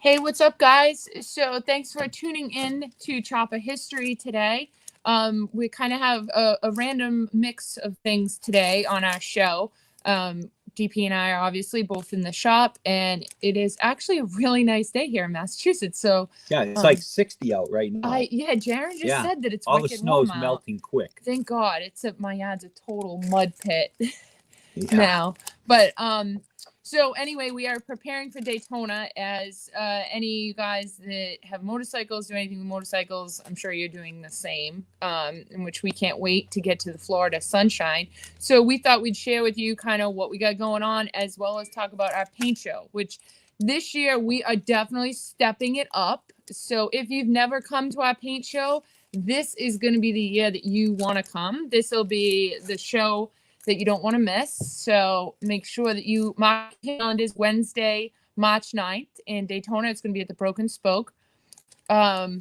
Hey, what's up, guys? So, thanks for tuning in to Chopper History today. We kind of have a random mix of things today on our show. DP and I are obviously both in the shop, and it is actually a really nice day here in Massachusetts. So, Yeah, it's like 60 out right now. Jaron just said that it's all the wicked snow's warm out. melting quick. Thank God. My yard's a total mud pit Yeah. now. But so anyway, we are preparing for Daytona. As any of you guys that have motorcycles, do anything with motorcycles, I'm sure you're doing the same, in which we can't wait to get to the Florida sunshine. So we thought we'd share with you kind of what we got going on, as well as talk about our paint show, which this year we are definitely stepping it up. So if you've never come to our paint show, this is going to be the year that you want to come. This will be the show that you don't want to miss. So make sure that you mark your calendars. Wednesday, March 9th in Daytona. It's going to be at the Broken Spoke. So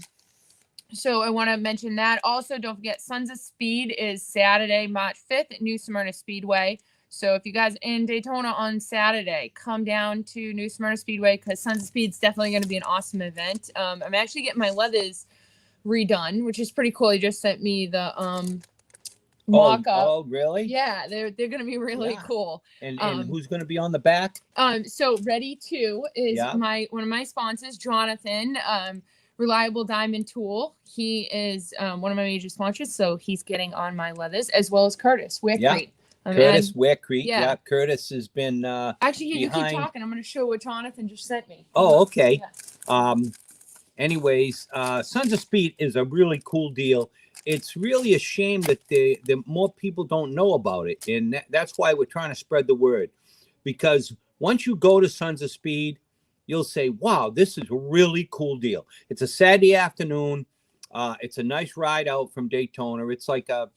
I want to mention that. Also, don't forget, Sons of Speed is Saturday, March 5th at New Smyrna Speedway. So if you guys are in Daytona on Saturday, come down to New Smyrna Speedway, because Sons of Speed is definitely going to be an awesome event. I'm actually getting my leathers redone, which is pretty cool. He just sent me the mock up. Oh, really? Yeah, they're gonna be really cool. And who's gonna be on the back? So Ready 2 is one of my sponsors, Jonathan, Reliable Diamond Tool. He is one of my major sponsors, so he's getting on my leathers, as well as Curtis Wearcrete. Curtis Wearcrete. Yeah, Curtis has been actually, you keep talking. I'm gonna show what Jonathan just sent me. Oh, okay. Yeah. Anyways, Sons of Speed is a really cool deal. It's really a shame that the more people don't know about it, and that's why we're trying to spread the word. Because once you go to Sons of Speed, you'll say, "Wow, this is a really cool deal." It's a Saturday afternoon. It's a nice ride out from Daytona. It's like a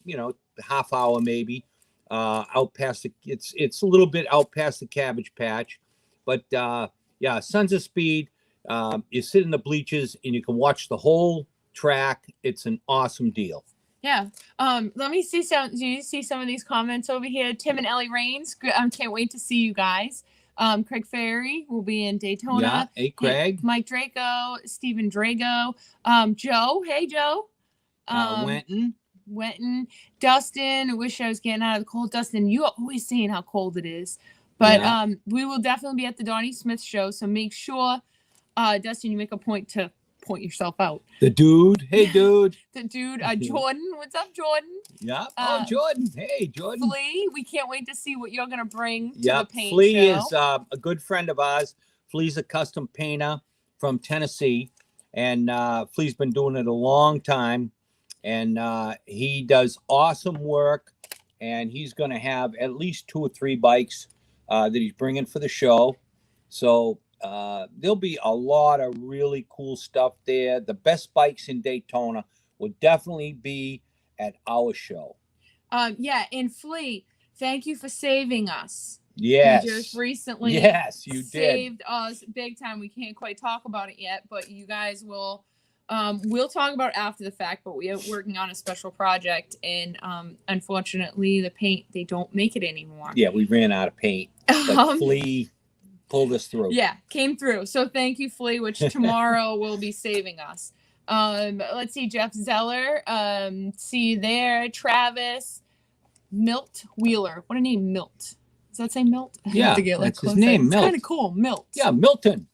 half hour maybe out past the. It's a little bit out past the Cabbage Patch, but yeah, Sons of Speed. You sit in the bleachers and you can watch the whole track. It's an awesome deal. Yeah. Let me see some. Do you see some of these comments over here? Tim and Ellie Rains. Can't wait to see you guys. Craig Ferry will be in Daytona. Yeah. Hey, Craig. Hey, Mike Draco. Stephen Drago. Joe. Hey, Joe. Wenton. Dustin. I wish I was getting out of the cold. Dustin, you are always saying how cold it is. But we will definitely be at the Donnie Smith show. So make sure, Dustin, you make a point to point yourself out. The dude. Hey, dude. The dude. Jordan. What's up, Jordan? Yeah. Oh, Jordan. Hey, Jordan. Flea. We can't wait to see what you're going to bring to the paint Flea show. is a good friend of ours. Flea's a custom painter from Tennessee. And Flea's been doing it a long time. And he does awesome work. And he's going to have at least 2 or 3 bikes that he's bringing for the show. So there'll be a lot of really cool stuff there. The best bikes in Daytona will definitely be at our show. Yeah, and Flea, thank you for saving us. Yes. You just recently saved us big time. We can't quite talk about it yet, but you guys will we'll talk about it after the fact, but we are working on a special project, and unfortunately the paint, they don't make it anymore. Yeah, we ran out of paint. But Flea pulled us through. Yeah, came through. So thank you, Flea, which tomorrow will be saving us. Let's see, Jeff Zeller. See you there. Travis. Milt Wheeler. What a name, Milt. Does that say Milt? Yeah, that's his name, Milt. It's kind of cool, Milt. Yeah, Milton.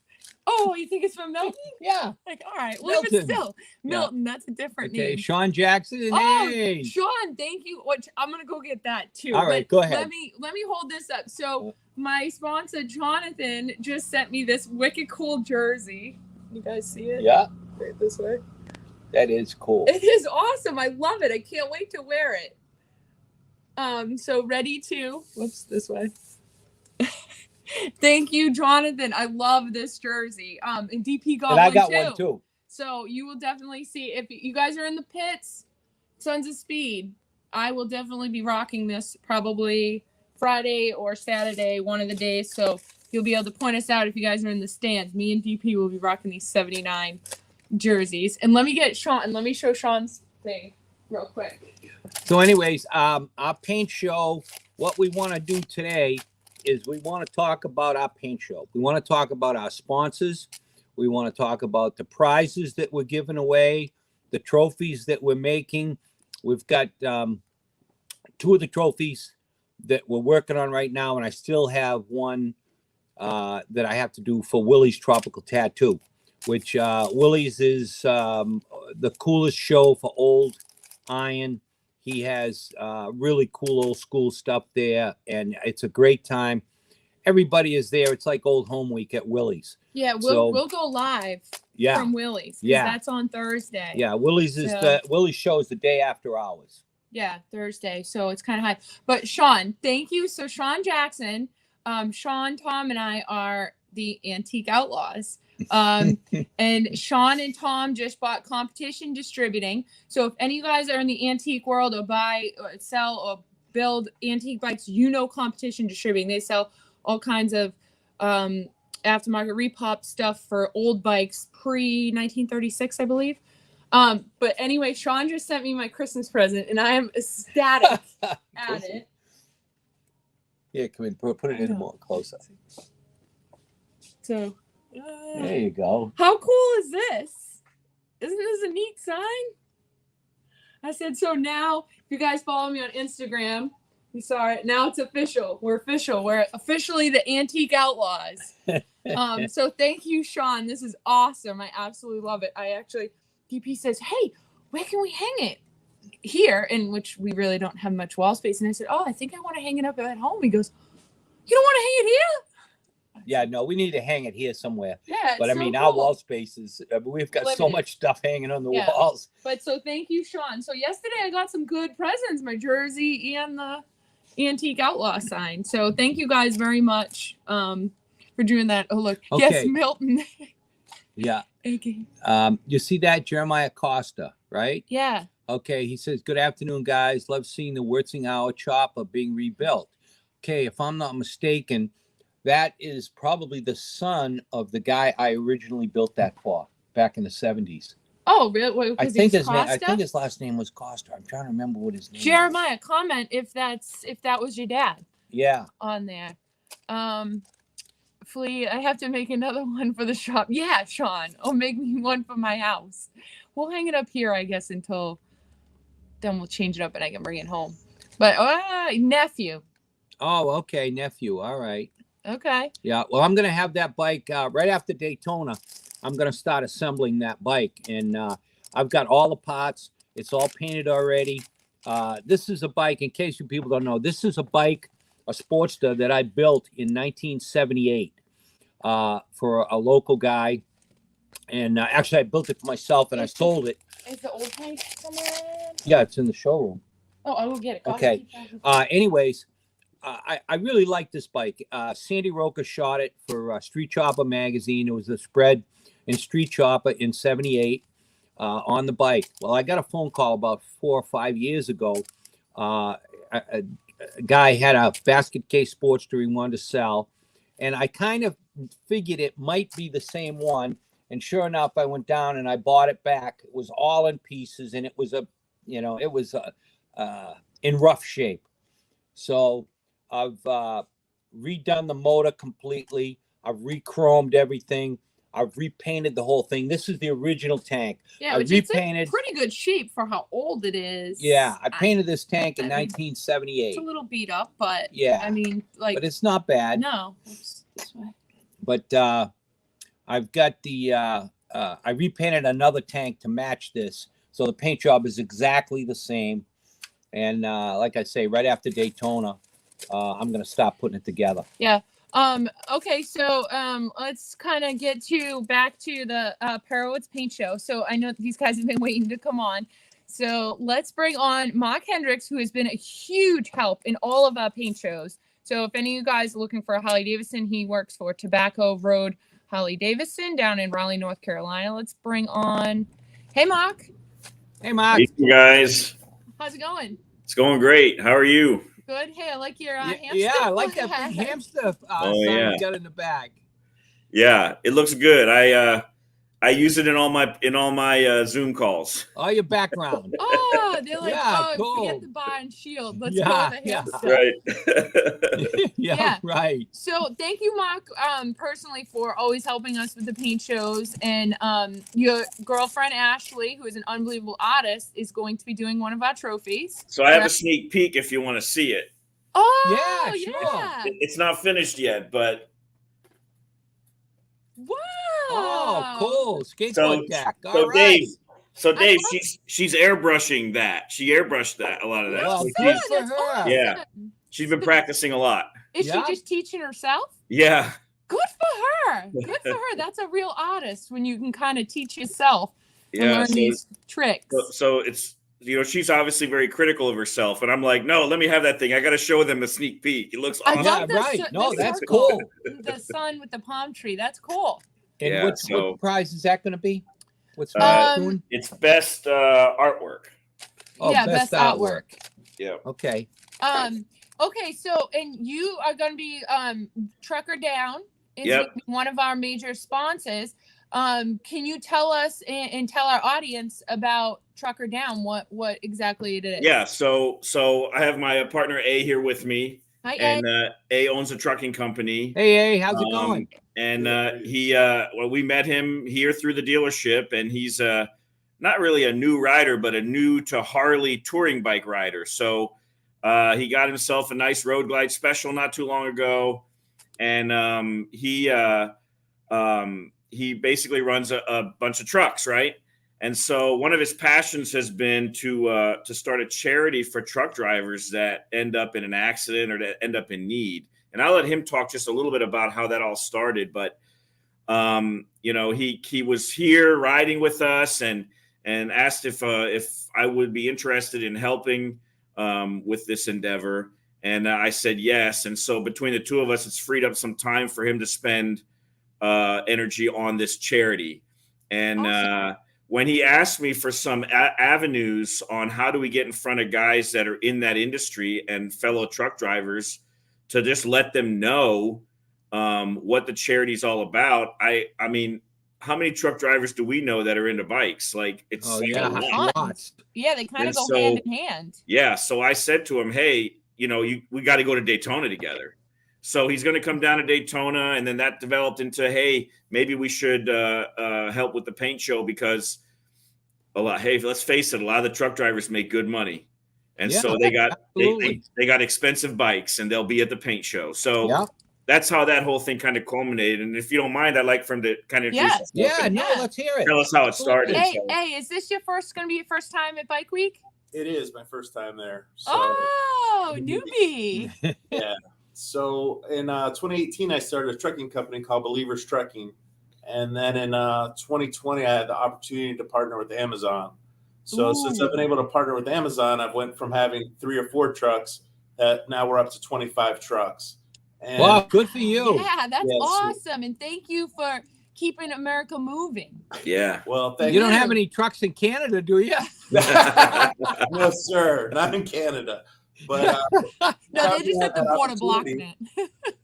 Oh, you think it's from Milton? Yeah. Like, all right. Well, but still, Milton, that's a different name. Sean Jackson. Oh, hey. Sean, thank you. I'm going to go get that, too. All right, go ahead. Let me hold this up. So my sponsor, Jonathan, just sent me this wicked cool jersey. You guys see it? Yeah. Right this way. That is cool. It is awesome. I love it. I can't wait to wear it. So Ready 2. Whoops, this way. Thank you, Jonathan. I love this jersey. And DP got one too. And I got one too. So you will definitely see, if you guys are in the pits, Sons of Speed, I will definitely be rocking this probably Friday or Saturday, one of the days. So you'll be able to point us out if you guys are in the stands. Me and DP will be rocking these 79 jerseys. And let me get Sean, and let me show Sean's thing real quick. So anyways, our paint show, what we want to do today is we want to talk about our paint show. We want to talk about our sponsors. We want to talk about the prizes that we're giving away, the trophies that we're making. We've got 2 of the trophies that we're working on right now, and I still have one that I have to do for Willie's Tropical Tattoo, which Willie's is the coolest show for old iron. He has really cool old school stuff there, and it's a great time. Everybody is there. It's like old home week at Willie's. Yeah, we'll go live from Willie's. Yeah, that's on Thursday. Yeah, Willie's show is the day after ours. Yeah, Thursday. So it's kind of high. But Sean, thank you. So Sean Jackson, Sean, Tom, and I are the Antique Outlaws. And Sean and Tom just bought Competition Distributing. So if any of you guys are in the antique world or buy or sell or build antique bikes, Competition Distributing. They sell all kinds of aftermarket repop stuff for old bikes pre-1936, I believe. But anyway, Sean just sent me my Christmas present, and I am ecstatic at it. Yeah, come in. Put it in more closer. So there you go. How cool is this? Isn't this a neat sign? I said, so now if you guys follow me on Instagram, you saw it. Now it's official. We're official. We're officially the Antique Outlaws. So thank you, Sean. This is awesome. I absolutely love it. DP says, hey, where can we hang it? Here, in which we really don't have much wall space. And I said, oh, I think I want to hang it up at home. He goes, you don't want to hang it here? Yeah, no, we need to hang it here somewhere. Yeah, but I mean, our wall spaces, we've got so much stuff hanging on the walls. But so thank you, Sean. So yesterday I got some good presents, my jersey and the Antique Outlaw sign. So thank you guys very much for doing that. Oh, look. Okay. Yes, Milton. Yeah. Okay. You see that? Jeremiah Costa, right? Yeah. Okay. He says, good afternoon, guys. Love seeing the Wurtzingauer chopper being rebuilt. Okay. If I'm not mistaken, that is probably the son of the guy I originally built that for back in the 70s. Oh, really? I think his last name was Costa. I'm trying to remember what his name Jeremiah, was. Comment if that was your dad. Yeah. On there. Flea, I have to make another one for the shop. Yeah, Sean. Oh, make me one for my house. We'll hang it up here, I guess, until then we'll change it up and I can bring it home. But nephew. Oh, okay, nephew. All right. Okay. Yeah. Well, I'm gonna have that bike right after Daytona. I'm gonna start assembling that bike, and I've got all the parts. It's all painted already. This is a bike. In case you people don't know, this is a bike, a Sportster that I built in 1978 for a local guy, and actually I built it for myself, and I sold it. Is the old tank somewhere? Yeah, it's in the showroom. Oh, I will get it. Okay. Anyways. I really like this bike. Sandy Roca shot it for Street Chopper magazine. It was a spread in Street Chopper in 78 on the bike. Well, I got a phone call about 4 or 5 years ago. A guy had a basket case Sportster he wanted to sell, and I kind of figured it might be the same one. And sure enough, I went down and I bought it back. It was all in pieces, and it was in rough shape. So I've redone the motor completely. I've re-chromed everything. I've repainted the whole thing. This is the original tank. Yeah, I repainted. It's in pretty good shape for how old it is. Yeah, I painted this tank in 1978. It's a little beat up, but yeah, I mean, but it's not bad. No, it's this way. But I've got I repainted another tank to match this, so the paint job is exactly the same. And like I say, right after Daytona, I'm gonna stop putting it together. Yeah. Okay. So let's kind of get back to the Perewitz paint show. So I know these guys have been waiting to come on. So let's bring on Mark Hendricks, who has been a huge help in all of our paint shows. So if any of you guys are looking for a Harley Davidson, he works for Tobacco Road Harley Davidson down in Raleigh, North Carolina. Let's bring on. Hey, Mark. Hey, Mark. Hey, guys. How's it going? It's going great. How are you? Good. Hey, I like your hamster. Yeah, I like that big hamster sign you got in the bag. Yeah, it looks good. I use it in all my Zoom calls. Oh, your background. Oh, they're like, Yeah, oh, cool. forget the bar and shield. Let's Yeah, go with the yeah. hand stuff. Right. Yeah, Yeah. right. So thank you, Mark, personally for always helping us with the paint shows. And your girlfriend, Ashley, who is an unbelievable artist, is going to be doing one of our trophies. So I have a sneak peek if you want to see it. Oh, Yeah, sure. yeah. It's not finished yet, but Wow. Oh, cool. Skateboard so deck. so All right. Dave, she's airbrushing that. She airbrushed that, a lot of that. Well, So good she's, for That's her. awesome. Yeah. she's been practicing a lot. Is Yeah. she just teaching herself? Yeah. Good for her. Good for her. That's a real artist when you can kind of teach yourself and Yeah. learn So, these tricks. so it's, she's obviously very critical of herself. And I'm like, no, let me have that thing. I got to show them a sneak peek. It looks I awesome. love Yeah, the right. the No, that's circle, cool. The sun with the palm tree. That's cool. And Yeah, what prize is that going to be? What's Um, It's best artwork. Oh, yeah, best best artwork. Yeah. Okay. Okay, so and you are going to be Trucker Down is Yep. gonna be one of our major sponsors. Can you tell us and tell our audience about Trucker Down? What exactly it is? Yeah. So I have my partner A here with me, Hi, and Ed. A owns a trucking company. Hey, how's it going? And we met him here through the dealership, and he's not really a new rider, but a new to Harley touring bike rider. So he got himself a nice Road Glide Special not too long ago, and he basically runs a bunch of trucks, right? And so one of his passions has been to start a charity for truck drivers that end up in an accident or that end up in need. And I'll let him talk just a little bit about how that all started. But he was here riding with us and asked if I would be interested in helping with this endeavor. And I said yes. And so between the two of us, it's freed up some time for him to spend energy on this charity. And Awesome. When he asked me for some avenues on how do we get in front of guys that are in that industry and fellow truck drivers to just let them know what the charity's all about. I mean, how many truck drivers do we know that are into bikes? Like it's Oh, like yeah, a lot. lots. Yeah, they kind And of go so- hand in hand. Yeah. So I said to him, hey, we got to go to Daytona together. So he's going to come down to Daytona. And then that developed into, hey, maybe we should help with the paint show because let's face it, a lot of the truck drivers make good money. And Yeah, so they got absolutely. they got expensive bikes and they'll be at the paint show. So Yeah. that's how that whole thing kind of culminated. And if you don't mind, I'd like for him to kind of introduce Yes. himself Yeah, and no, Yeah. let's hear it. tell us how it started. Hey, So- hey, is this going to be your first time at Bike Week? It is my first time there. So, Oh, newbie. yeah. So in 2018, I started a trucking company called Believers Trucking. And then in 2020, I had the opportunity to partner with Amazon. So since I've been able to partner with Amazon, I've went from having 3 or 4 trucks that now we're up to 25 trucks. And Wow, good for you. Yeah, that's Yes. awesome. And thank you for keeping America moving. Yeah. well, thank You don't have any trucks in Canada, do you? No, sir, not in Canada. But No, because they we just had at the that border blocking opportunity-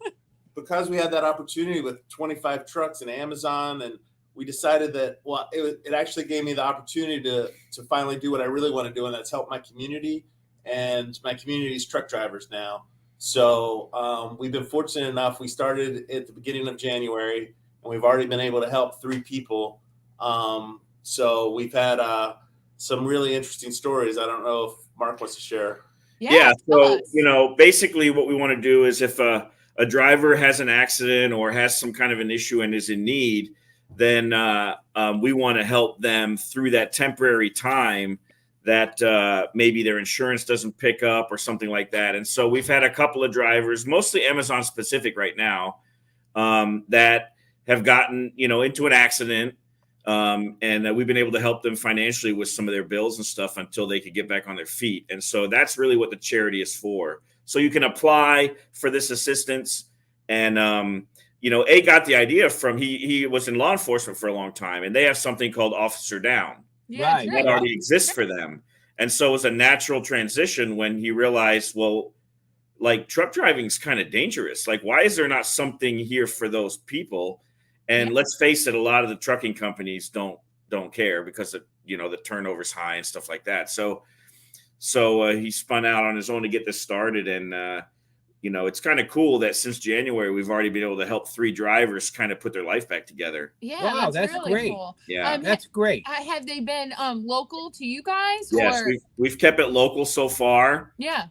it. because we had that opportunity with 25 trucks and Amazon, and we decided that, well, it actually gave me the opportunity to finally do what I really want to do, and that's help my community. And my community's truck drivers now. So we've been fortunate enough. We started at the beginning of January, and we've already been able to help 3 people. So we've had some really interesting stories. I don't know if Mark wants to share. Yeah. tell So, us. basically what we want to do is if a driver has an accident or has some kind of an issue and is in need, then we want to help them through that temporary time that maybe their insurance doesn't pick up or something like that. And so we've had a couple of drivers, mostly Amazon specific right now, that have gotten, into an accident. And we've been able to help them financially with some of their bills and stuff until they could get back on their feet. And so that's really what the charity is for. So you can apply for this assistance. And, A got the idea from, he was in law enforcement for a long time, and they have something called Officer Down Yeah, Right. that already exists for them. And so it was a natural transition when he realized, well, like truck driving is kind of dangerous. Like, why is there not something here for those people? And Yeah. let's face it, a lot of the trucking companies don't care because of, the turnover's high and stuff like that. So he spun out on his own to get this started. And, it's kind of cool that since January, we've already been able to help 3 drivers kind of put their life back together. Yeah, Wow, that's that's really great. cool. Yeah. That's great. Have they been local to you guys? Yes, Or we've kept it local so far. yeah.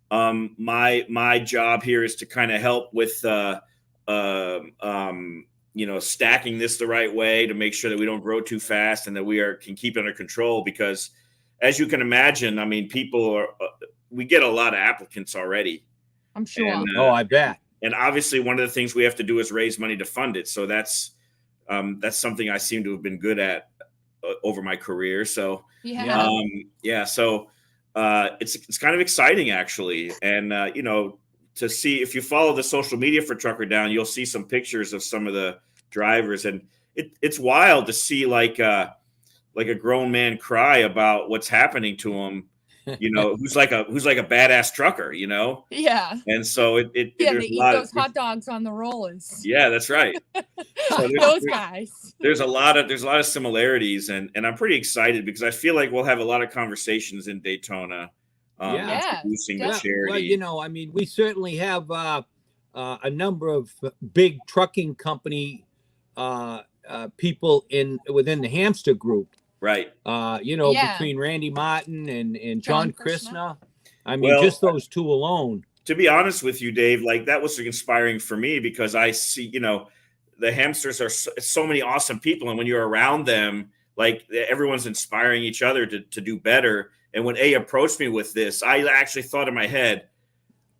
My job here is to kind of help with, stacking this the right way to make sure that we don't grow too fast and that we can keep it under control. Because as you can imagine, I mean, we get a lot of applicants already. I'm sure. And, I bet. and obviously one of the things we have to do is raise money to fund it. So that's something I seem to have been good at over my career. So, so it's kind of exciting actually. And, to see, if you follow the social media for Trucker Down, you'll see some pictures of some of the drivers, and it's wild to see like a grown man cry about what's happening to him, who's like a badass trucker, Yeah. And so they eat those hot dogs on the rollers. Yeah, that's right. So those guys. There's a lot of similarities, and I'm pretty excited because I feel like we'll have a lot of conversations in Daytona. Introducing the charity. Well, I mean, we certainly have a number of big trucking company people within the Hamster group. Right. Between Randy Martin and John Krishna. I mean, just those 2 alone. To be honest with you, Dave, like that was inspiring for me because I see, the Hamsters are so many awesome people. And when you're around them, like everyone's inspiring each other to do better. And when A approached me with this, I actually thought in my head,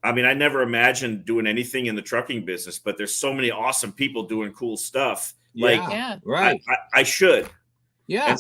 I mean, I never imagined doing anything in the trucking business, but there's so many awesome people doing cool stuff. Right. I should. Yeah. And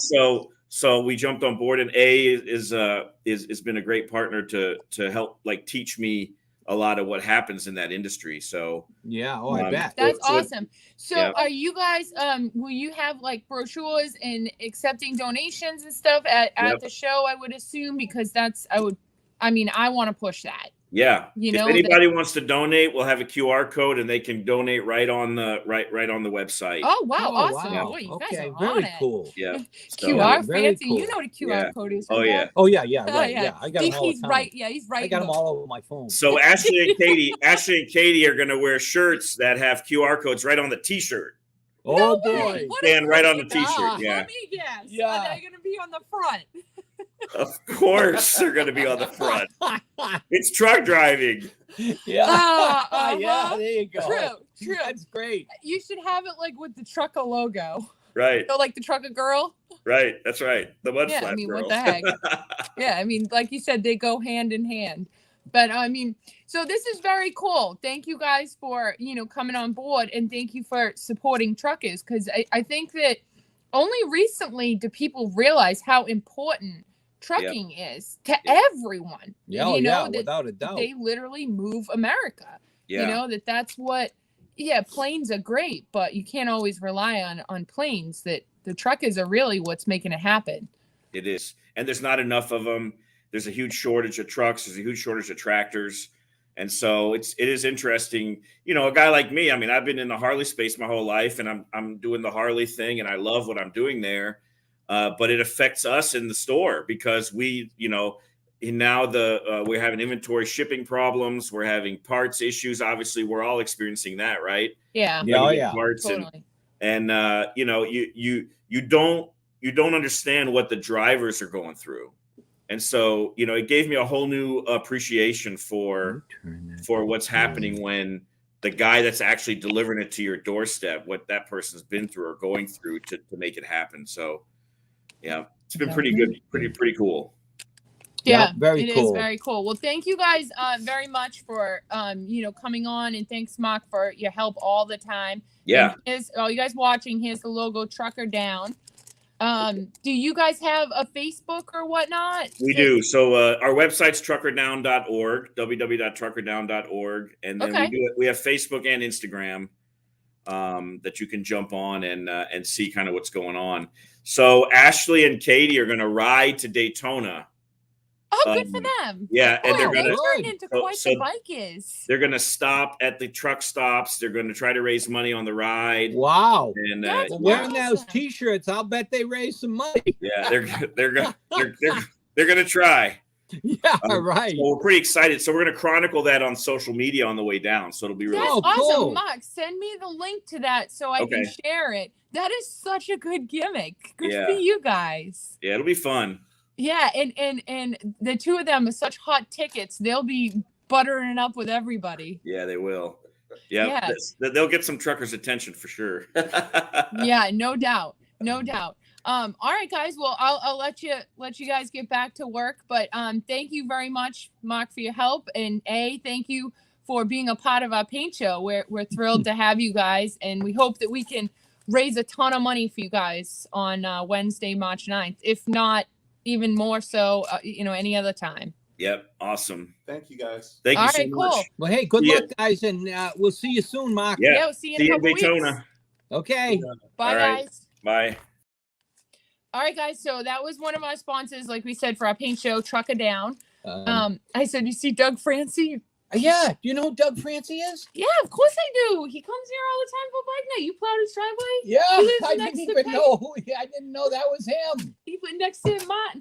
so we jumped on board, and A is been a great partner to help like teach me a lot of what happens in that industry. So I bet. That's awesome. So are you guys will you have like brochures and accepting donations and stuff at the show, I would assume, because I want to push that. Yeah. If anybody wants to donate, we'll have a QR code and they can donate right on the website. Oh wow, awesome. Wow. Boy, you guys Okay, are very on cool. it. Yeah. QR very fancy. cool. You know what a QR code is. Oh yeah. Oh yeah, right. Oh, Yeah. I got them all the time. Right. Yeah, he's right. I got them all over my phone. So Ashley and Katie are going to wear shirts that have QR codes right on the T-shirt. Oh boy. Stand right on the T-shirt. Yeah. Let me guess. Yeah. Are they going to be on the front? Of course they're going to be on the front. It's truck driving. Yeah. Uh-huh. Yeah, there you go. True. That's great. You should have it like with the trucker logo. Right. So like the trucker girl. Right. That's right. The mud Yeah, flap I mean, girl. what the heck? Yeah, I mean, like you said, they go hand in hand. But I mean, so this is very cool. Thank you guys for, coming on board, and thank you for supporting truckers, because I think that only recently do people realize how important trucking is to everyone. Without a doubt. They literally move America. Yeah. That's what. Yeah, planes are great, but you can't always rely on planes. That the truckers are really what's making it happen. It is, and there's not enough of them. There's a huge shortage of trucks. There's a huge shortage of tractors. And so it is interesting. A guy like me, I mean, I've been in the Harley space my whole life, and I'm doing the Harley thing, and I love what I'm doing there. But it affects us in the store because we're having inventory shipping problems. We're having parts issues. Obviously, we're all experiencing that, right? Yeah. Parts Totally. and you don't understand what the drivers are going through. And so, it gave me a whole new appreciation for what's happening when the guy that's actually delivering it to your doorstep, what that person's been through or going through to make it happen. So, yeah, it's been pretty good, pretty cool. Yeah, very it cool. is very cool. Well, thank you guys very much for coming on, and thanks, Mark, for your help all the time. Yeah. You guys watching, here's the logo, Trucker Down. Do you guys have a Facebook or whatnot? We do. So our website's truckerdown.org, www.truckerdown.org. And then we have Facebook and Instagram that you can jump on and see kind of what's going on. So Ashley and Katie are going to ride to Daytona Oh, good for them. Yeah, and they're Wow, gonna they turned into quite so the bike is. they're gonna stop at the truck stops. They're gonna try to raise money on the ride. Wow. And That's Well, wearing those awesome. T-shirts, I'll bet they raise some money. yeah, they're gonna try. Yeah, right. So we're pretty excited. So we're gonna chronicle that on social media on the way down. So it'll be really That's Oh, awesome. cool. Mark, send me the link to that so I can Okay. share it. That is such a good gimmick. Good Yeah. for you guys. yeah, it'll be fun. Yeah, and the two of them are such hot tickets. They'll be buttering it up with everybody. Yeah, they will. Yeah, Yes. they'll get some truckers' attention for sure. Yeah, no doubt. No doubt. All right, guys. Well, I'll let you guys get back to work. But thank you very much, Mark, for your help. And thank you for being a part of our paint show. We're thrilled to have you guys, and we hope that we can raise a ton of money for you guys on Wednesday, March 9th. If not, even more so, any other time. Yep, awesome. Thank you, guys. Thank you All so right, much. cool. Well, hey, good Yeah. luck, guys, and we'll see you soon, Mark. Yeah, Yeah, we'll see you in see a you in couple Daytona. weeks. Okay. Bye, All right. guys. Bye. All right, guys. So that was one of our sponsors, like we said, for our paint show, Trucker Down. Um, I said, you see Doug Francie? yeah. Do you know who Doug Francie is? Yeah, of course I do. He comes here all the time for bike night. You plowed his driveway? Yeah. He lives I next didn't to even Peg. know who. I didn't know that was him. He went next to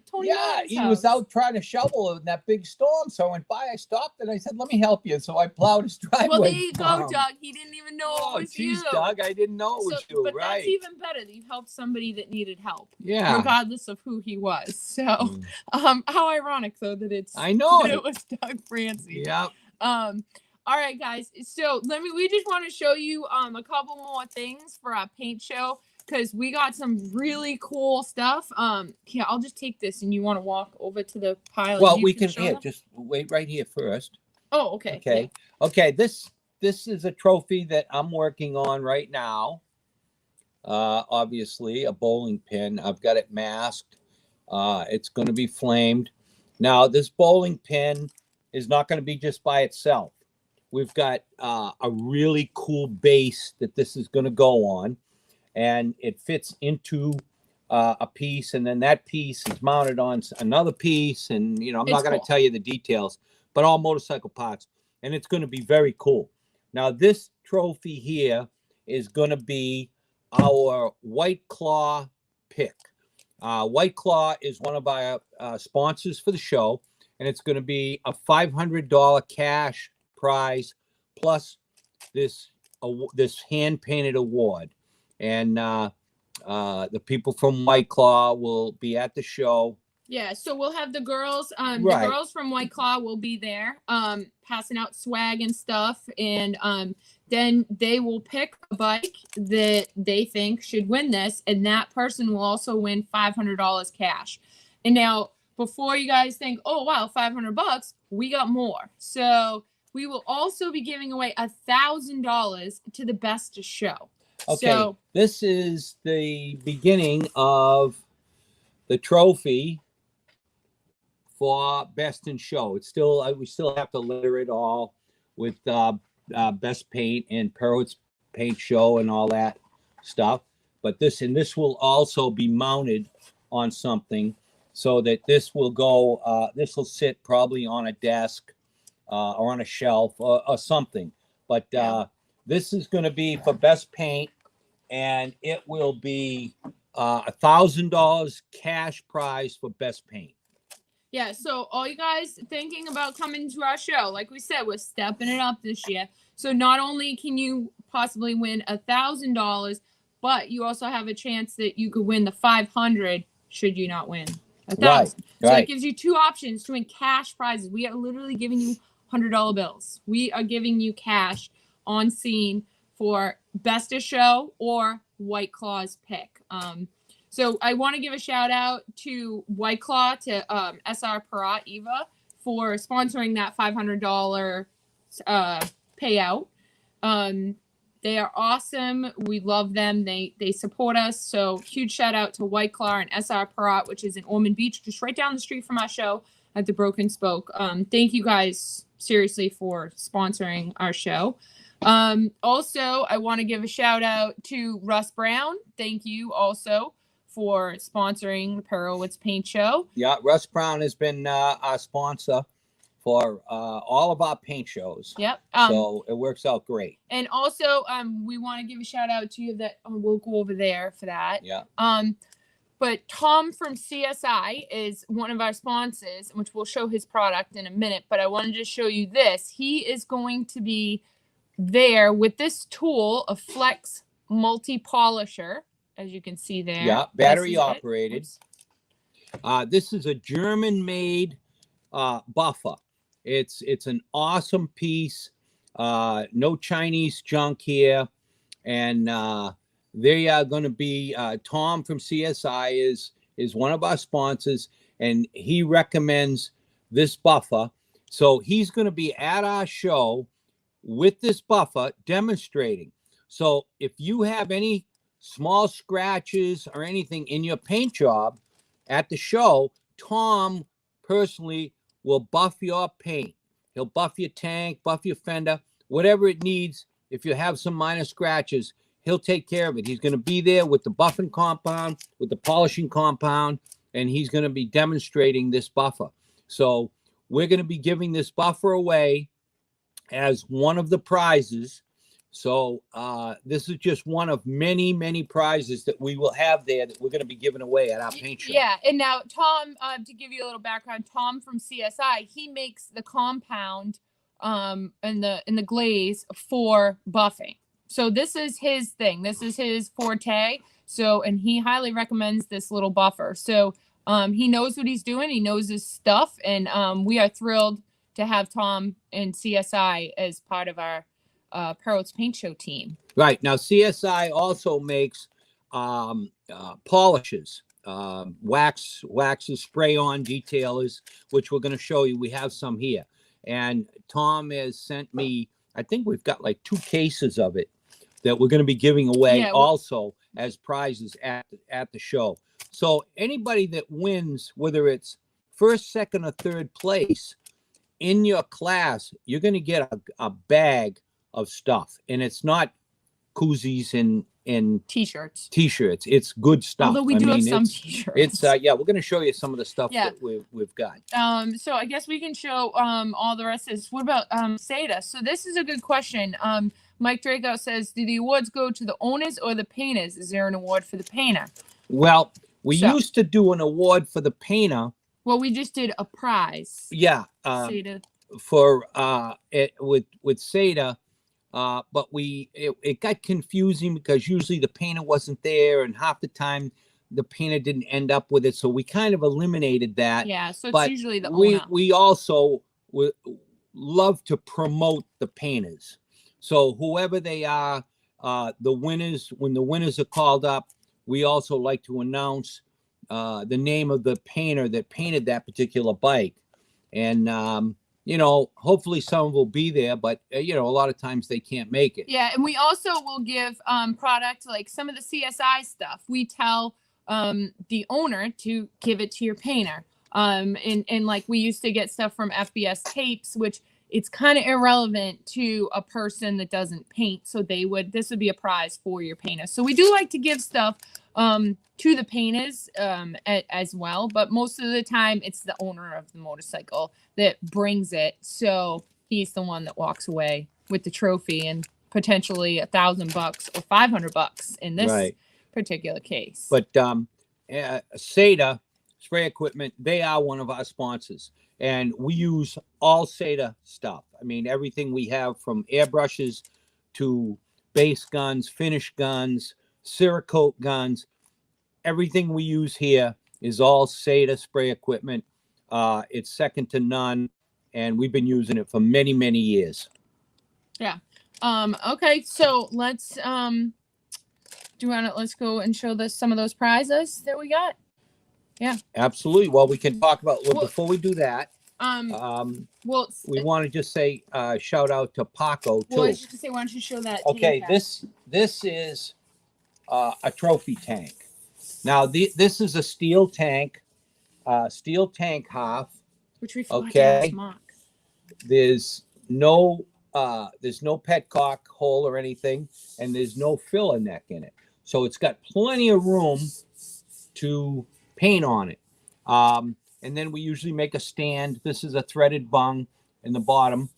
Tony. Yeah, Martin's he house. was out trying to shovel in that big storm. So I went by, I stopped, and I said, "Let me help you." So I plowed his driveway. Well, there you for go, him. Doug. He didn't even know Oh, it was geez, you. Doug, I didn't know it was you. But Right? that's even better. That you helped somebody that needed help, Yeah. regardless of who he was. So, Mm. how ironic though that it's I know that it. it was Doug Francie. Yeah. All right, guys. So we just want to show you a couple more things for our paint show because we got some really cool stuff. Yeah, I'll just take this and you want to walk over to the pile. and Well, you we can show here. them? Just wait right here first. Oh, okay. Okay. Okay. This is a trophy that I'm working on right now. Obviously, a bowling pin. I've got it masked. It's going to be flamed. Now, this bowling pin is not going to be just by itself. We've got a really cool base that this is going to go on, and it fits into a piece, and then that piece is mounted on another piece, and I'm It's not going to cool. tell you the details, but all motorcycle parts, and it's going to be very cool. Now, this trophy here is going to be our White Claw pick. White Claw is one of our sponsors for the show, and it's going to be a $500 cash prize plus this hand painted award. And the people from White Claw will be at the show. Yeah, so we'll have the girls. Right. The girls from White Claw will be there, passing out swag and stuff, and then they will pick a bike that they think should win this, and that person will also win $500 cash. And now, before you guys think, "Oh wow, $500," we got more. So we will also be giving away $1,000 to the best of show. Okay, So this is the beginning of the trophy for best in show. It's still we still have to letter it all with best paint and Perewitz paint show and all that stuff. But this will also be mounted on something so that this will go. This will sit probably on a desk or on a shelf or something. But this is going to be for best paint, and it will be $1,000 cash prize for best paint. yeah, so all you guys thinking about coming to our show, like we said, we're stepping it up this year. So not only can you possibly win $1,000, but you also have a chance that you could win the 500 should you not win 1,000. Right, So right. it gives you two options to win cash prizes. We are literally giving you $100 bills. We are giving you cash on scene for best of show or White Claw's pick. So I want to give a shout out to White Claw, to SR Perewitz Eva for sponsoring that $500 payout. They are awesome. We love them. They support us. So huge shout out to White Claw and SR Perewitz, which is in Ormond Beach, just right down the street from our show at the Broken Spoke. Thank you guys seriously for sponsoring our show. Also, I want to give a shout out to Russ Brown. Thank you also for sponsoring the Perewitz Paint Show. Yeah, Russ Brown has been our sponsor for all of our paint shows. Yep. So it works out great. And also, we want to give a shout out to you that we'll go over there for that. Yeah. But Tom from CSI is one of our sponsors, which we'll show his product in a minute. But I wanted to show you this. He is going to be there with this tool, a Flex multi-polisher, as you can see there. Yeah, battery This is it. operated. Oops. This is a German-made buffer. It's an awesome piece. No Chinese junk here, and they are going to be Tom from CSI is one of our sponsors, and he recommends this buffer. So he's going to be at our show with this buffer demonstrating. So if you have any small scratches or anything in your paint job at the show, Tom personally will buff your paint. He'll buff your tank, buff your fender, whatever it needs. If you have some minor scratches, he'll take care of it. He's going to be there with the buffing compound, with the polishing compound, and he's going to be demonstrating this buffer. So we're going to be giving this buffer away as one of the prizes. So this is just one of many, many prizes that we will have there that we're going to be giving away at our paint show. Yeah, and now Tom, to give you a little background, Tom from CSI, he makes the compound and the glaze for buffing. So this is his thing. This is his forte. So, and he highly recommends this little buffer. So he knows what he's doing. He knows his stuff, and we are thrilled to have Tom and CSI as part of our Perewitz Paint Show team. Right. Now, CSI also makes polishes, waxes, spray-on detailers, which we're going to show you. We have some here. And Tom has sent me, I think we've got like 2 cases of it that we're going to be giving away also as prizes at the show. So anybody that wins, whether it's first, second, or third place in your class, you're going to get a bag of stuff, and it's not koozies and T-shirts. It's good stuff. Although we do have some T-shirts. It's yeah, we're going to show you some of the stuff that we've got. So I guess we can show all the rest of this. What about SATA? So this is a good question. Mike Draco says, do the awards go to the owners or the painters? Is there an award for the painter? Well, we used to do an award for the painter. Well, we just did a prize. Yeah. SATA. For with SATA. But it got confusing because usually the painter wasn't there, and half the time the painter didn't end up with it. So we kind of eliminated that. Yeah, so it's usually the owner. We also love to promote the painters. So whoever they are, the winners, when the winners are called up, we also like to announce the name of the painter that painted that particular bike. And you know, hopefully some will be there, but you know, a lot of times they can't make it. Yeah, and we also will give product like some of the CSI stuff. We tell the owner to give it to your painter. And like we used to get stuff from FBS Tapes, which it's kind of irrelevant to a person that doesn't paint. So this would be a prize for your painter. So we do like to give stuff to the painters as well, but most of the time it's the owner of the motorcycle that brings it. So he's the one that walks away with the trophy and potentially $1,000 or $500 in this particular case. But SATA spray equipment, they are one of our sponsors, and we use all SATA stuff. I mean, everything we have from airbrushes to base guns, finish guns, Cerakote guns. Everything we use here is all SATA spray equipment. It's second to none, and we've been using it for many, many years. Yeah. Okay, so let's let's go and show some of those prizes that we got. Yeah. Absolutely. Well, we can talk about before we do that. We want to just say shout out to Paco too. Well, I was just gonna say, why don't you show that? Okay, this is a trophy tank. Now this is a steel tank half. Which we forgot to ask Mark. There's no petcock hole or anything, and there's no filler neck in it. So it's got plenty of room to paint on it. And then we usually make a stand. This is a threaded bung in the bottom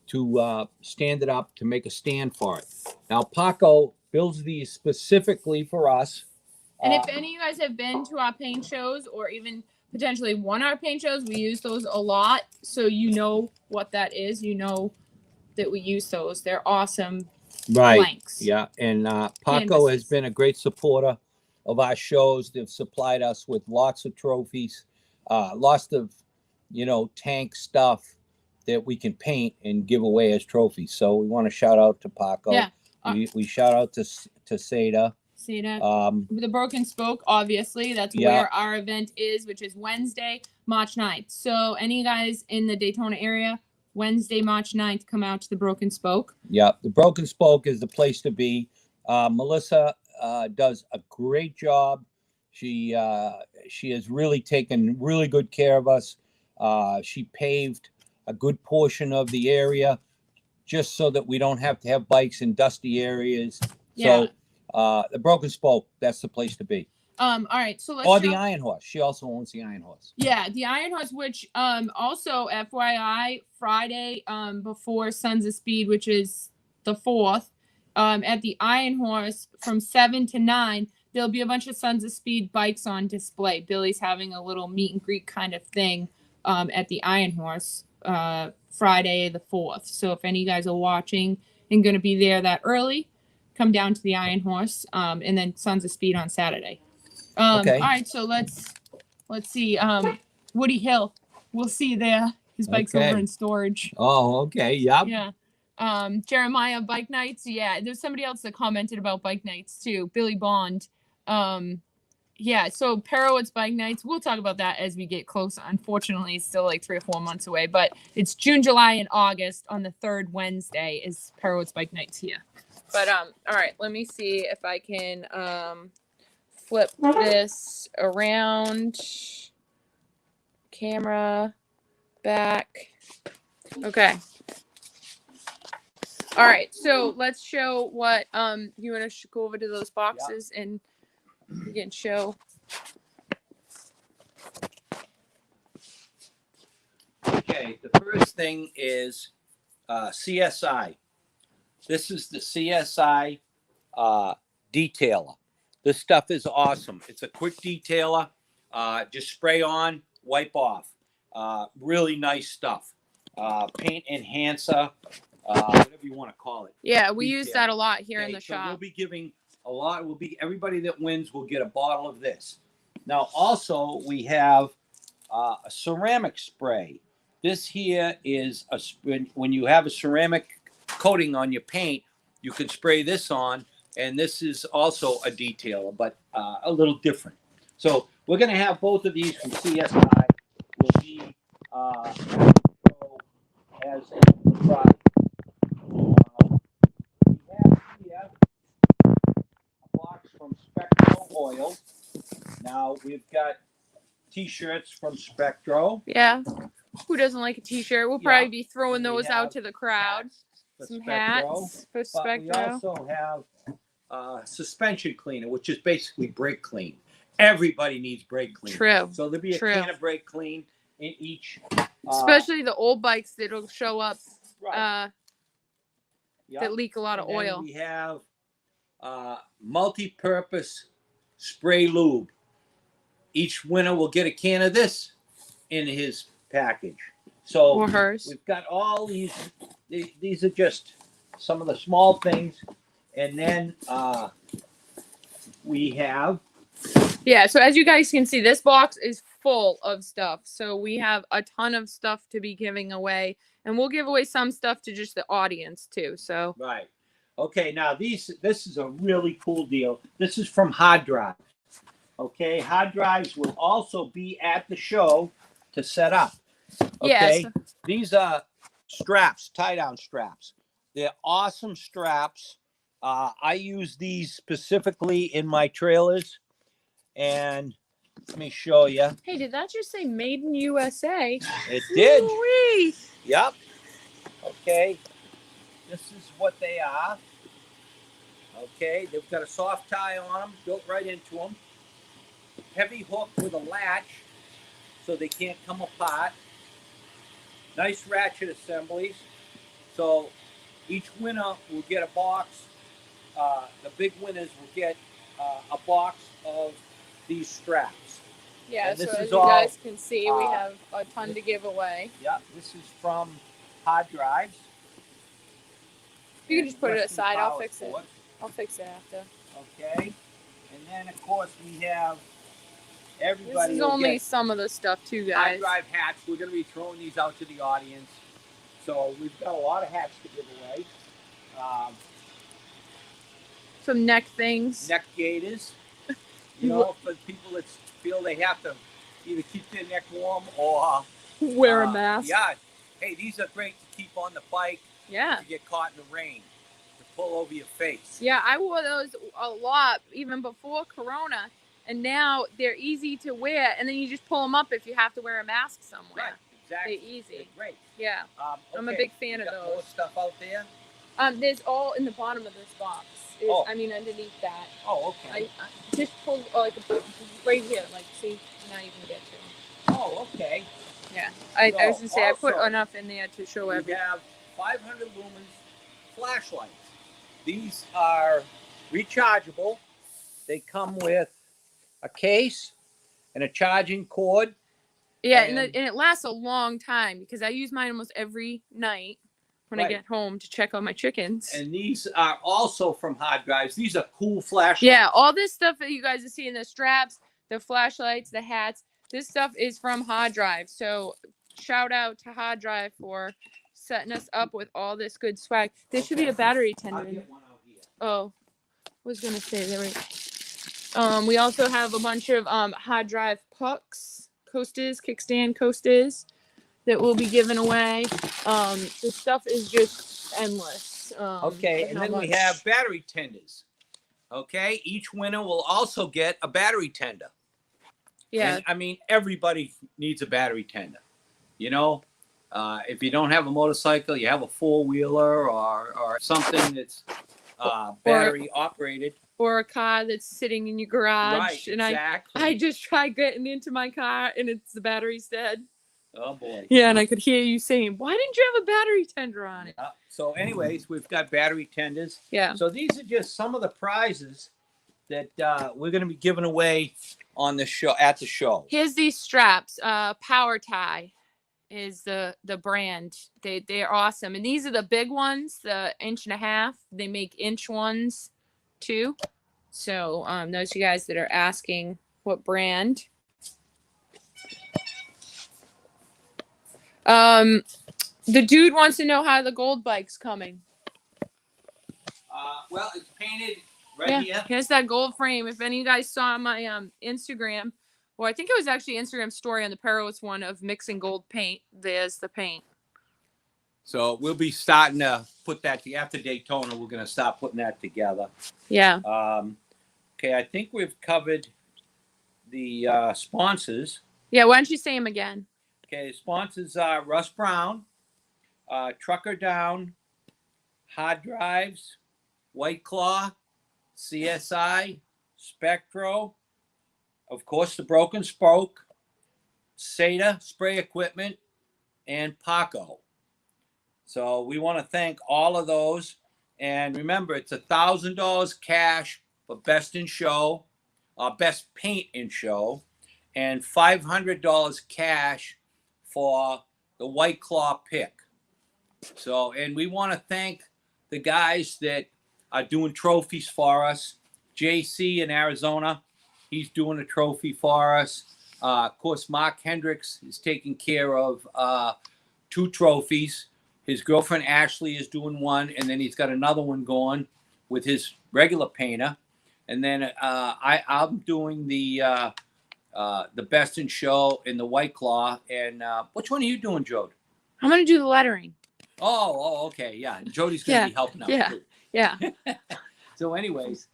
to stand it up to make a stand for it. Now, Paco builds these specifically for us. And if any of you guys have been to our paint shows or even potentially won our paint shows, we use those a lot. So you know what that is. You know that we use those. They're awesome. Right. Blanks. Yeah. And Paco Canvases. has been a great supporter of our shows. They've supplied us with lots of trophies, lots of, tank stuff that we can paint and give away as trophies. So we want to shout out to Paco. Yeah. We shout out to Seda. See that? The Broken Spoke, obviously. That's where our event is, which is Wednesday, March 9th. So any guys in the Daytona area, Wednesday, March 9th, come out to the Broken Spoke. Yeah, the Broken Spoke is the place to be. Melissa does a great job. She has really taken really good care of us. She paved a good portion of the area just so that we don't have to have bikes in dusty areas. Yeah. So the Broken Spoke, that's the place to be. All right, so let's Or the Iron Horse. She also owns the Iron Horse. Yeah, the Iron Horse, which also FYI, Friday before Sons of Speed, which is the 4th, at the Iron Horse from 7 to 9, there'll be a bunch of Sons of Speed bikes on display. Billy's having a little meet and greet kind of thing at the Iron Horse Friday the 4th. So if any of you guys are watching and going to be there that early, come down to the Iron Horse and then Sons of Speed on Saturday. Okay. All right, so let's see. Woody Hill, we'll see you there. His bike's Okay. over in storage. Oh, okay. Yep. Yeah. Jeremiah, bike nights. Yeah, there's somebody else that commented about bike nights too. Billy Bond. Yeah, so Perewitz bike nights. We'll talk about that as we get closer. Unfortunately, it's still like 3 or 4 months away, but it's June, July, and August on the 3rd Wednesday is Perewitz bike nights here. But all right, let me see if I can flip this around. Camera back. Okay. All right, so let's show what you want to go over to those boxes and you can show. Okay, the first thing is CSI. This is the CSI detailer. This stuff is awesome. It's a quick detailer. Just spray on, wipe off. Really nice stuff. Paint enhancer, whatever you want to call it. Yeah, we use Detailer. that a lot here in the So shop. we'll be giving a lot. Everybody that wins will get a bottle of this. Now, also we have a ceramic spray. This here is when you have a ceramic coating on your paint, you can spray this on, and this is also a detailer, but a little different. So we're going to have both of these from CSI. Will be as a product. We have here a box from Spectro Oil. Now we've got T-shirts from Spectro. Yeah. Who doesn't like a t-shirt? We'll probably be throwing We those have out to the crowd. hats for Some Spectro. hats for But we Spectro. also have suspension cleaner, which is basically brake clean. Everybody needs brake clean. True. So there'll be a True. can of brake clean in each. Especially the old bikes that'll show up Right. that leak a lot of And then oil. we have multi-purpose spray lube. Each winner will get a can of this in his package. So Or hers. we've got all these. These are just some of the small things, and then we have. Yeah, so as you guys can see, this box is full of stuff. So we have a ton of stuff to be giving away, and we'll give away some stuff to just the audience too. So Right. Okay, now this is a really cool deal. This is from Hard Drive. Okay, hard drives will also be at the show to set up. Okay, yes, these are straps, tie-down straps. They're awesome straps. I use these specifically in my trailers, and let me show you. hey, did that just say "Made in USA"? It did. Woo-wee. Yep. Okay, this is what they are. Okay, they've got a soft tie on them, built right into them. heavy hook with a latch so they can't come apart. Nice ratchet assemblies. So each winner will get a box. The big winners will get a box of these straps. Yeah, And so this as is you all, guys can see, we uh, have a ton to give away. Yeah, this is from hard drives. You can and just put it Western aside. I'll Power fix it. Sports. I'll fix it after. Okay. And then, of course, we have This everybody is will only get some of the stuff too, hard guys. drive hats. We're going to be throwing these out to the audience. So we've got a lot of hats to give away. Some neck things. Neck gaiters. You know, for people that feel they have to either keep their neck warm or Wear a mask. Yeah. Hey, these are great to keep on the bike. Yeah. If you get caught in the rain, to pull over your face. Yeah, I wore those a lot even before Corona, and now they're easy to wear. And then you just pull them up if you have to wear a mask somewhere. Right. Exactly. They're easy. They're great. Yeah. I'm a Okay, big fan you of got those. More stuff out there. There's all in the bottom of this box. Oh. I mean, underneath that. Oh, okay. I just pulled like right here. Like, see, now you can get to them. Oh, okay. Yeah. I was gonna say I put also, enough in there to show we everything. have 500 lumens flashlights. These are rechargeable. They come with a case and a charging cord. Yeah, and and it lasts a long time because I use mine almost every night when I Right. get home to check on my chickens. And these are also from hard drives. These are cool flashlights. Yeah, all this stuff that you guys are seeing, the straps, the flashlights, the hats, this stuff is from Hard Drive. So shout out to Hard Drive for setting us up with all this good swag. There should be a battery I'll tender. get one out here. Oh, I was gonna say there. We also have a bunch of Hard Drive pucks, coasters, kickstand coasters that we'll be giving away. The stuff is just endless. Okay, and how then we much- have battery tenders. Okay, each winner will also get a battery tender. Yeah, And, I mean, everybody needs a battery tender. You know, if you don't have a motorcycle, you have a four-wheeler or something that's battery operated. or a car that's sitting in your garage. Right, And exactly. I just tried getting into my car and it's the battery's dead. Oh boy. Yeah, and I could hear you saying, "Why didn't you have a battery tender on it?" So, anyways, we've got battery tenders. Yeah. So these are just some of the prizes that we're going to be giving away on the show at the show. Here's these straps. Power Tie is the brand. They're awesome, and these are the big ones, the 1.5 inch. They make inch ones too. So those of you guys that are asking what brand. The dude wants to know how the gold bike's coming. Well, it's painted right here. Here's that gold frame. If any of you guys saw my Instagram, well, I think it was actually Instagram story on the Perewitz one of mixing gold paint. There's the paint. So we'll be starting to put that after Daytona. We're going to start putting that together. Yeah. Okay, I think we've covered the sponsors. Yeah, why don't you say them again? Okay, sponsors are Russ Brown, Trucker Down, Hard Drives, White Claw, CSI, Spectro, of course, the Broken Spoke, SATA Spray Equipment, and Paco. So we want to thank all of those. And remember, it's $1,000 cash for Best in Show, Best Paint in Show, and $500 cash for the White Claw pick. So, and we want to thank the guys that are doing trophies for us. JC in Arizona, he's doing a trophy for us. Of course, Mark Hendricks is taking care of 2 trophies. His girlfriend Ashley is doing one, and then he's got another one going with his regular painter. And then I'm doing the Best in Show in the White Claw. And which one are you doing, Jode? I'm gonna do the lettering. Oh, okay, yeah. Jody's gonna be helping out. Yeah. Too. Yeah. So, anyways,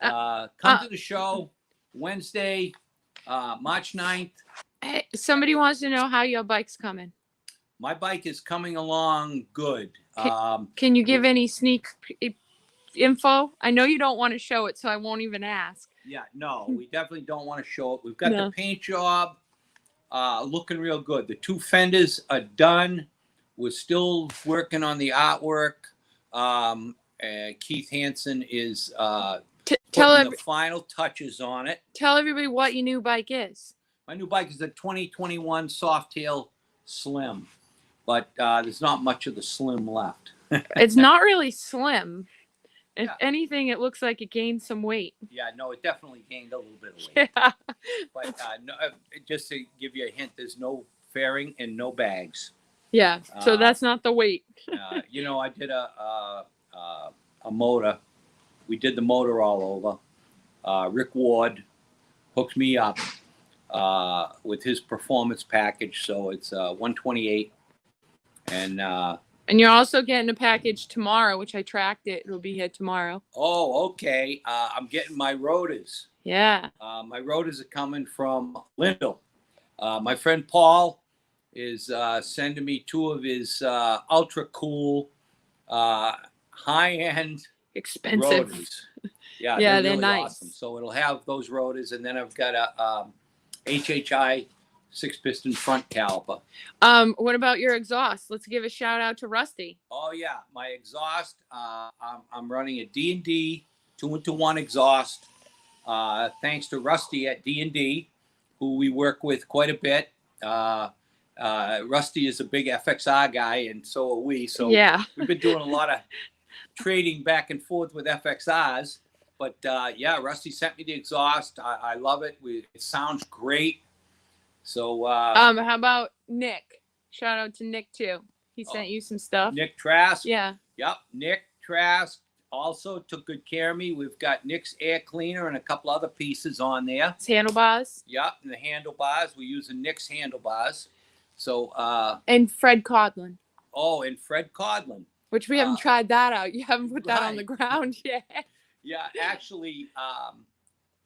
come to the show Wednesday, March 9th. Hey, somebody wants to know how your bike's coming. My bike is coming along good. Can you give any sneak info? I know you don't want to show it, so I won't even ask. Yeah, no, we definitely don't want to show it. We've got No. the paint job looking real good. The 2 fenders are done. We're still working on the artwork. Keith Hansen is putting the final touches on it. Tell everybody what your new bike is. My new bike is a 2021 Softail Slim, but there's not much of the Slim left. It's not really slim. If Yeah. anything, it looks like it gained some weight. Yeah, no, it definitely gained a little bit of weight. Yeah. But no, just to give you a hint, there's no fairing and no bags. Yeah. So that's not the weight. You know, I did a motor. We did the motor all over. Rick Ward hooked me up with his performance package, so it's 128. And you're also getting a package tomorrow, which I tracked it. It'll be here tomorrow. Oh, okay. I'm getting my rotors. Yeah. My rotors are coming from Lindell. My friend Paul is sending me 2 of his ultra cool, high-end Expensive. rotors. Yeah, Yeah, they're really nice. awesome. So it'll have those rotors, and then I've got a HHI 6-piston front caliper. What about your exhaust? Let's give a shout out to Rusty. Oh yeah, my exhaust. I'm running a D&D 2-1 exhaust. Thanks to Rusty at D&D, who we work with quite a bit. Rusty is a big FXR guy, and so are we. So Yeah. we've been doing a lot of trading back and forth with FXRs. But yeah, Rusty sent me the exhaust. I love it. It sounds great. So How about Nick? Shout out to Nick too. He sent you some stuff. Nick Trask. Yeah. Yep, Nick Trask also took good care of me. We've got Nick's air cleaner and a couple other pieces on there. His handlebars. Yep, and the handlebars. We're using Nick's handlebars. So And Fred Codlin, and Fred Codlin. which we haven't tried that out. You haven't put that on the Right. ground yet. Yeah, actually,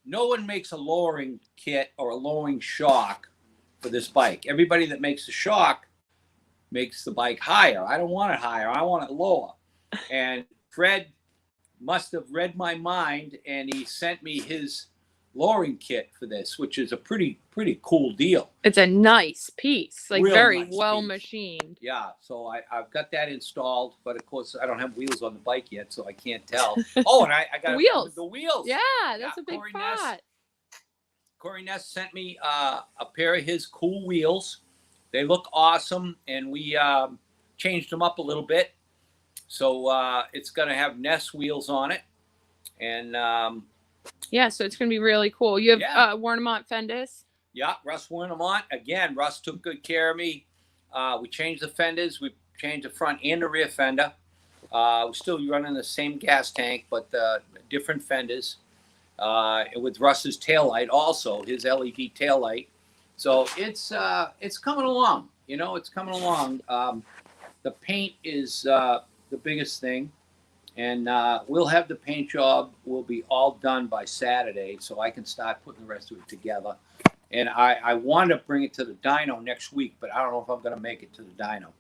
no one makes a lowering kit or a lowering shock for this bike. Everybody that makes the shock makes the bike higher. I don't want it higher. I want it lower. And Fred must have read my mind, and he sent me his lowering kit for this, which is a pretty cool deal. It's a nice piece, like Real very nice well piece. machined. Yeah, so I've got that installed, but of course I don't have wheels on the bike yet, so I can't tell. Oh, and I got Wheels. The wheels. Yeah, that's a big Corey Ness. pot. Corey Ness sent me a pair of his cool wheels. They look awesome, and we changed them up a little bit. So it's going to have Ness wheels on it. And Yeah, so it's gonna be really cool. You have Yeah. Warnemont fenders. yeah, Russ Warnemont. Again, Russ took good care of me. We changed the fenders. We changed the front and the rear fender. We're still running the same gas tank, but different fenders. With Russ's taillight also, his LED taillight. So it's coming along. You know, it's coming along. The paint is the biggest thing. And we'll have the paint job will be all done by Saturday, so I can start putting the rest of it together. And I want to bring it to the dyno next week, but I don't know if I'm going to make it to the dyno.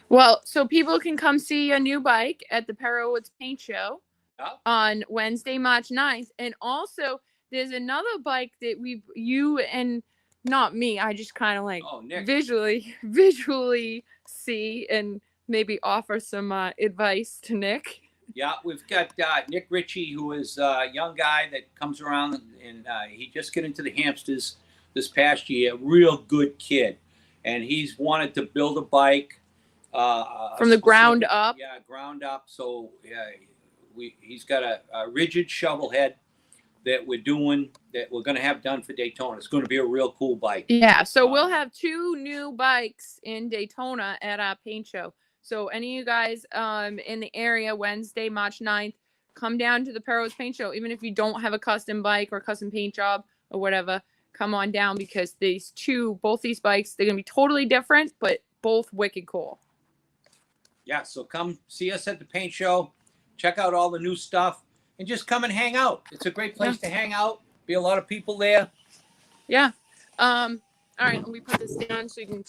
Well, so people can come see your new bike at the Perewitz Paint Show Yeah. on Wednesday, March 9th. And also, there's another bike that you and not me, I just kind of like Nick. visually see and maybe offer some advice to Nick. Yeah, we've got Nick Ritchie, who is a young guy that comes around, and he just got into the Hamsters this past year. Real good kid. And he's wanted to build a bike. From the ground up? Yeah, ground up. So he's got a rigid shovel head that we're going to have done for Daytona. It's going to be a real cool bike. Yeah, so we'll have 2 new bikes in Daytona at our paint show. So any of you guys in the area, Wednesday, March 9th, come down to the Perewitz Paint Show. Even if you don't have a custom bike or custom paint job or whatever, come on down, because both these bikes, they're going to be totally different, but both wicked cool. Yeah, so come see us at the paint show. Check out all the new stuff, and just come and hang out. It's a great place to hang out. Be a lot of people there. Yeah. All right, let me put this down so you can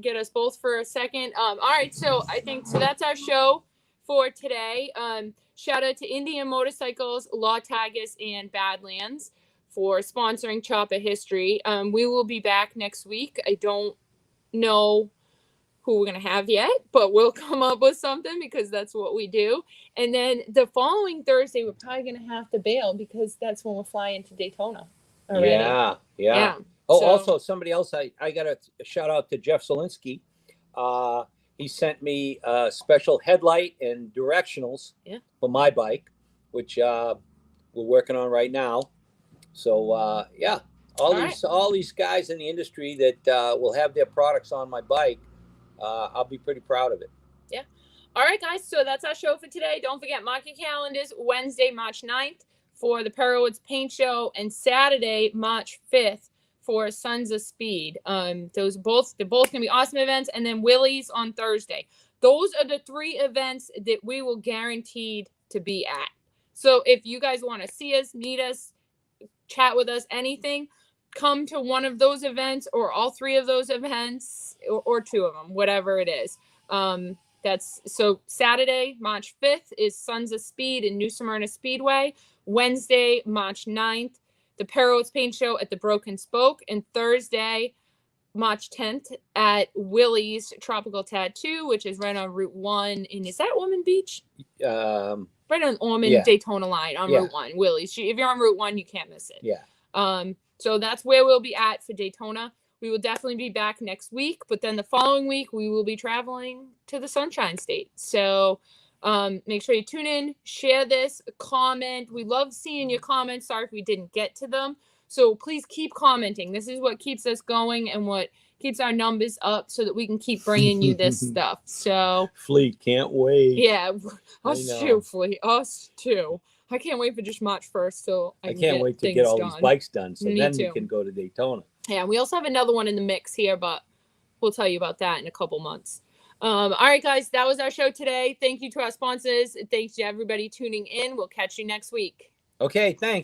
get us both for a second. All right, so I think that's our show for today. Shout out to Indian Motorcycles, Law Tigers, and Badlands for sponsoring Chopper History. We will be back next week. I don't know who we're going to have yet, but we'll come up with something because that's what we do. And then the following Thursday, we're probably going to have to bail because that's when we're flying to Daytona already. Yeah. Oh, So- also somebody else, I got a shout out to Jeff Zielinski. He sent me a special headlight and directionals for my bike, which we're working on right now. So all these guys in the industry that will have their products on my bike, I'll be pretty proud of it. Yeah. All right, guys. So that's our show for today. Don't forget, mark your calendars. Wednesday, March 9th for the Perewitz Paint Show, and Saturday, March 5th for Sons of Speed. They're both gonna be awesome events. And then Willie's on Thursday. Those are the 3 events that we will guaranteed to be at. So if you guys want to see us, meet us, chat with us, anything, come to one of those events or all 3 of those events or 2 of them, whatever it is. That's so Saturday, March 5th is Sons of Speed in New Smyrna Speedway. Wednesday, March 9th, the Perewitz Paint Show at the Broken Spoke. And Thursday, March 10th at Willie's Tropical Tattoo, which is right on Route 1. And is that Ormond Beach? Right on Ormond Daytona line on Route 1. Willie's. If you're on Route 1, you can't miss it. Yeah. So that's where we'll be at for Daytona. We will definitely be back next week, but then the following week we will be traveling to the Sunshine State. So make sure you tune in, share this, comment. We love seeing your comments. Sorry if we didn't get to them. So please keep commenting. This is what keeps us going and what keeps our numbers up so that we can keep bringing you this stuff. So Fleet can't wait. Yeah, us too, Fleet. Us too. I can't wait for just March 1st. So I can't wait to get all these bikes done. So then we can go to Daytona. Yeah, we also have another one in the mix here, but we'll tell you about that in a couple months. All right, guys, that was our show today. Thank you to our sponsors. Thanks to everybody tuning in. We'll catch you next week. Okay, thanks.